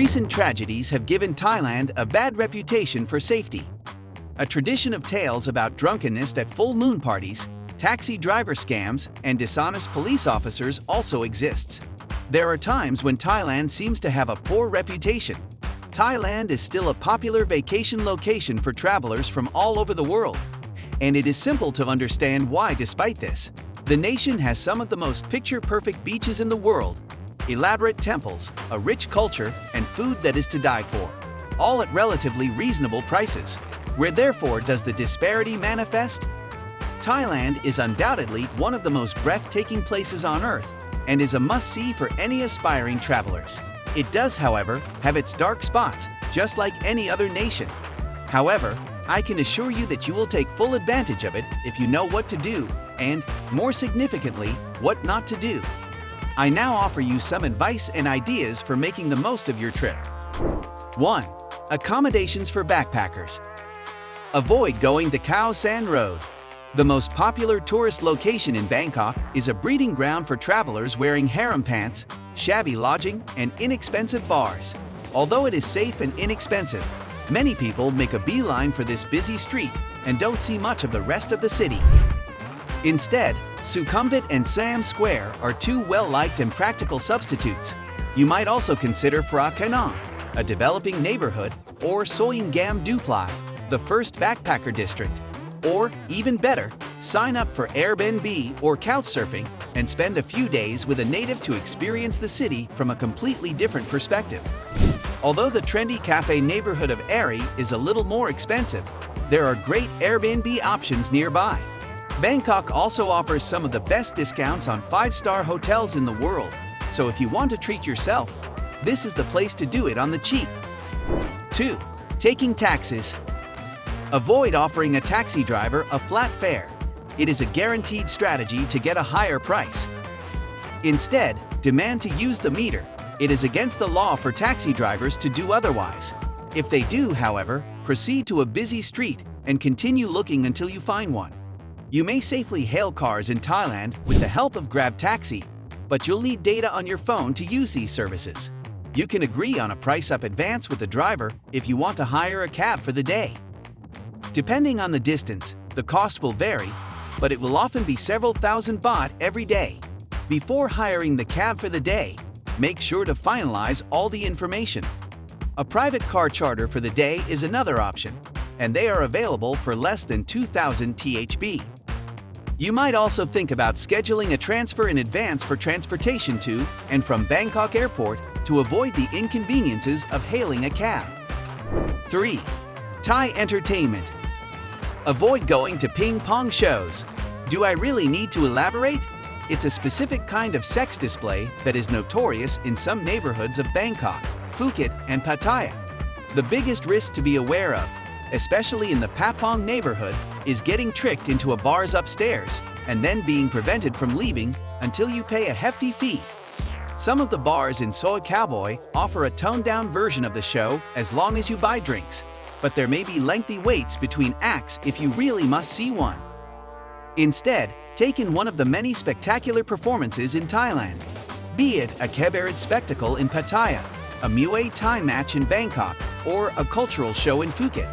Recent tragedies have given Thailand a bad reputation for safety. A tradition of tales about drunkenness at full moon parties, taxi driver scams, and dishonest police officers also exists. There are times when Thailand seems to have a poor reputation. Thailand is still a popular vacation location for travelers from all over the world. And it is simple to understand why despite this. The nation has some of the most picture-perfect beaches in the world, elaborate temples, a rich culture, and food that is to die for, all at relatively reasonable prices. Where therefore does the disparity manifest? Thailand is undoubtedly one of the most breathtaking places on earth and is a must-see for any aspiring travelers. It does, however, have its dark spots, just like any other nation. However, I can assure you that you will take full advantage of it if you know what to do and, more significantly, what not to do. I now offer you some advice and ideas for making the most of your trip. 1. Accommodations for backpackers. Avoid going the Khao San Road. The most popular tourist location in Bangkok is a breeding ground for travelers wearing harem pants, shabby lodging, and inexpensive bars. Although it is safe and inexpensive, many people make a beeline for this busy street and don't see much of the rest of the city. Instead, Sukhumvit and Siam Square are two well-liked and practical substitutes. You might also consider Phra Kanong, a developing neighborhood, or Soyingam Duplai, the first backpacker district. Or, even better, sign up for Airbnb or Couchsurfing and spend a few days with a native to experience the city from a completely different perspective. Although the trendy cafe neighborhood of Airy is a little more expensive, there are great Airbnb options nearby. Bangkok also offers some of the best discounts on 5-star hotels in the world, so if you want to treat yourself, this is the place to do it on the cheap. 2. Taking taxis. Avoid offering a taxi driver a flat fare. It is a guaranteed strategy to get a higher price. Instead, demand to use the meter. It is against the law for taxi drivers to do otherwise. If they do, however, proceed to a busy street and continue looking until you find one. You may safely hail cars in Thailand with the help of Grab Taxi, but you'll need data on your phone to use these services. You can agree on a price up advance with the driver if you want to hire a cab for the day. Depending on the distance, the cost will vary, but it will often be several thousand baht every day. Before hiring the cab for the day, make sure to finalize all the information. A private car charter for the day is another option, and they are available for less than 2,000 THB. You might also think about scheduling a transfer in advance for transportation to and from Bangkok Airport to avoid the inconveniences of hailing a cab. 3. Thai entertainment. Avoid going to ping pong shows. Do I really need to elaborate? It's a specific kind of sex display that is notorious in some neighborhoods of Bangkok, Phuket, and Pattaya. The biggest risk to be aware of, especially in the Patpong neighborhood, is getting tricked into a bar's upstairs and then being prevented from leaving until you pay a hefty fee. Some of the bars in Soy Cowboy offer a toned-down version of the show as long as you buy drinks, but there may be lengthy waits between acts if you really must see one. Instead, take in one of the many spectacular performances in Thailand. Be it a cabaret spectacle in Pattaya, a Muay Thai match in Bangkok, or a cultural show in Phuket.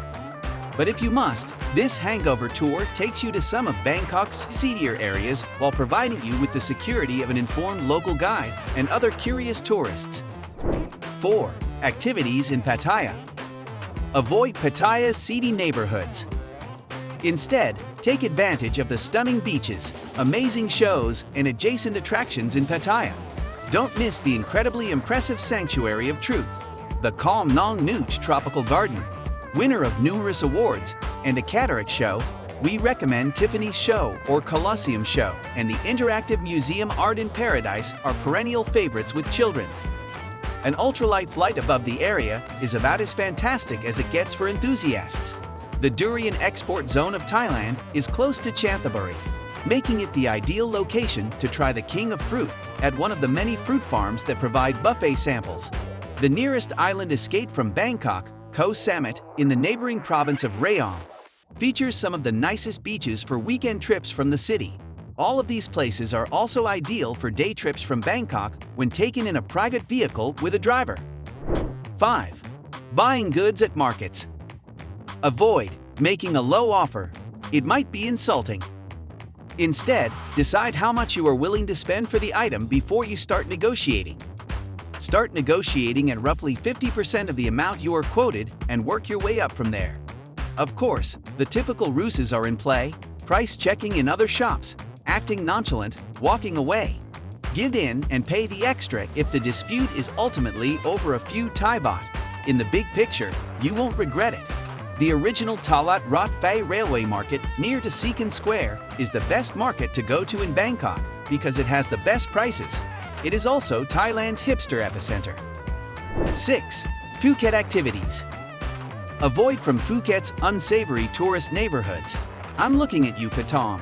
But if you must, this hangover tour takes you to some of Bangkok's seedier areas while providing you with the security of an informed local guide and other curious tourists. 4. Activities in Pattaya. Avoid Pattaya's seedy neighborhoods. Instead, take advantage of the stunning beaches, amazing shows, and adjacent attractions in Pattaya. Don't miss the incredibly impressive Sanctuary of Truth, the calm Nong Nooch Tropical Garden, winner of numerous awards, and a cataract show. We recommend Tiffany's Show or Colosseum Show, and the interactive museum Art in Paradise are perennial favorites with children. An ultralight flight above the area is about as fantastic as it gets for enthusiasts. The durian export zone of Thailand is close to Chanthaburi, making it the ideal location to try the king of fruit at one of the many fruit farms that provide buffet samples. The nearest island escape from Bangkok, Koh Samet, in the neighboring province of Rayong, features some of the nicest beaches for weekend trips from the city. All of these places are also ideal for day trips from Bangkok when taken in a private vehicle with a driver. 5. Buying goods at markets. Avoid making a low offer. It might be insulting. Instead, decide how much you are willing to spend for the item before you start negotiating. Start negotiating at roughly 50% of the amount you are quoted and work your way up from there. Of course, the typical ruses are in play: price checking in other shops, acting nonchalant, walking away. Give in and pay the extra if the dispute is ultimately over a few Thai baht. In the big picture, you won't regret it. The original Talat Rot Phai Railway Market near to Sikkan Square is the best market to go to in Bangkok because it has the best prices. It is also Thailand's hipster epicenter. 6. Phuket activities. Avoid from Phuket's unsavory tourist neighborhoods. I'm looking at you, Patong.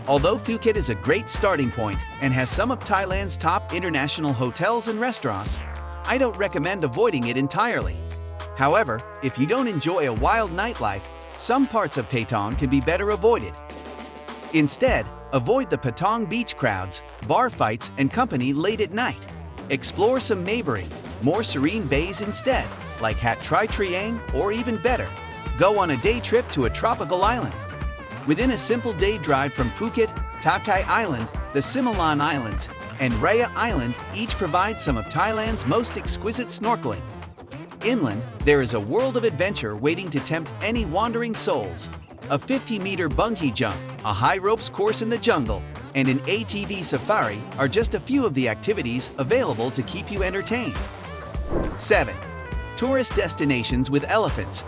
Although Phuket is a great starting point and has some of Thailand's top international hotels and restaurants, I don't recommend avoiding it entirely. However, if you don't enjoy a wild nightlife, some parts of Patong can be better avoided. Instead, avoid the Patong beach crowds, bar fights, and company late at night. Explore some neighboring, more serene bays instead, like Hat Tri Triang, or even better, go on a day trip to a tropical island. Within a simple day drive from Phuket, Pattaya Island, the Similan Islands, and Raya Island each provide some of Thailand's most exquisite snorkeling. Inland, there is a world of adventure waiting to tempt any wandering souls. A 50-meter bungee jump, a high ropes course in the jungle, and an ATV safari are just a few of the activities available to keep you entertained. 7. Tourist destinations with elephants.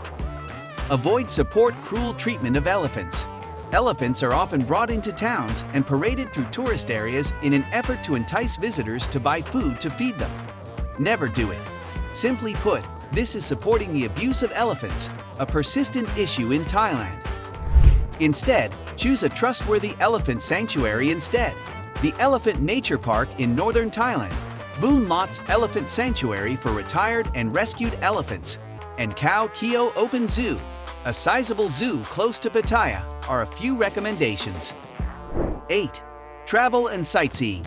Avoid support cruel treatment of elephants. Elephants are often brought into towns and paraded through tourist areas in an effort to entice visitors to buy food to feed them. Never do it. Simply put, this is supporting the abuse of elephants, a persistent issue in Thailand. Instead, choose a trustworthy elephant sanctuary instead. The Elephant Nature Park in northern Thailand, Boon Lot's Elephant Sanctuary for retired and rescued elephants, and Khao Keo Open Zoo, a sizable zoo close to Pattaya, are a few recommendations. 8. Travel and sightseeing.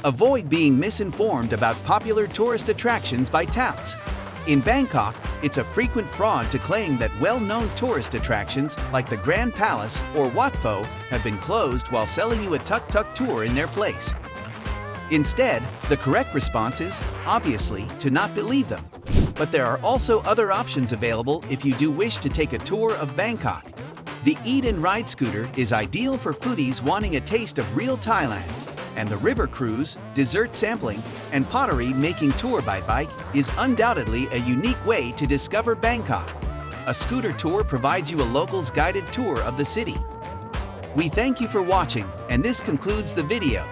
Avoid being misinformed about popular tourist attractions by touts. In Bangkok, it's a frequent fraud to claim that well-known tourist attractions like the Grand Palace or Wat Pho have been closed while selling you a tuk-tuk tour in their place. Instead, the correct response is, obviously, to not believe them. But there are also other options available if you do wish to take a tour of Bangkok. The Eat and Ride scooter is ideal for foodies wanting a taste of real Thailand, and the river cruise, dessert sampling, and pottery making tour by bike is undoubtedly a unique way to discover Bangkok. A scooter tour provides you a local's guided tour of the city. We thank you for watching, and this concludes the video.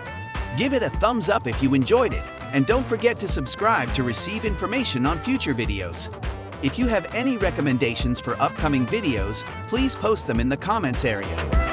Give it a thumbs up if you enjoyed it, and don't forget to subscribe to receive information on future videos. If you have any recommendations for upcoming videos, please post them in the comments area.